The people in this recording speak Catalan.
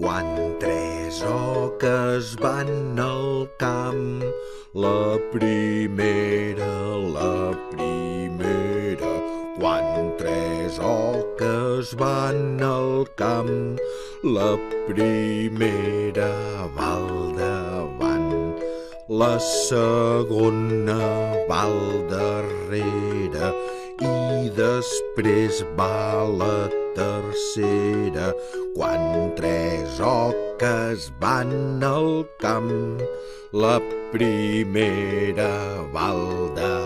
Quan tres oques van al camp, la primera. Quan tres oques van al camp, la primera va al davant, la segona va al darrere i després va la tercera. Quan tres oques van al camp, la primera va al davant,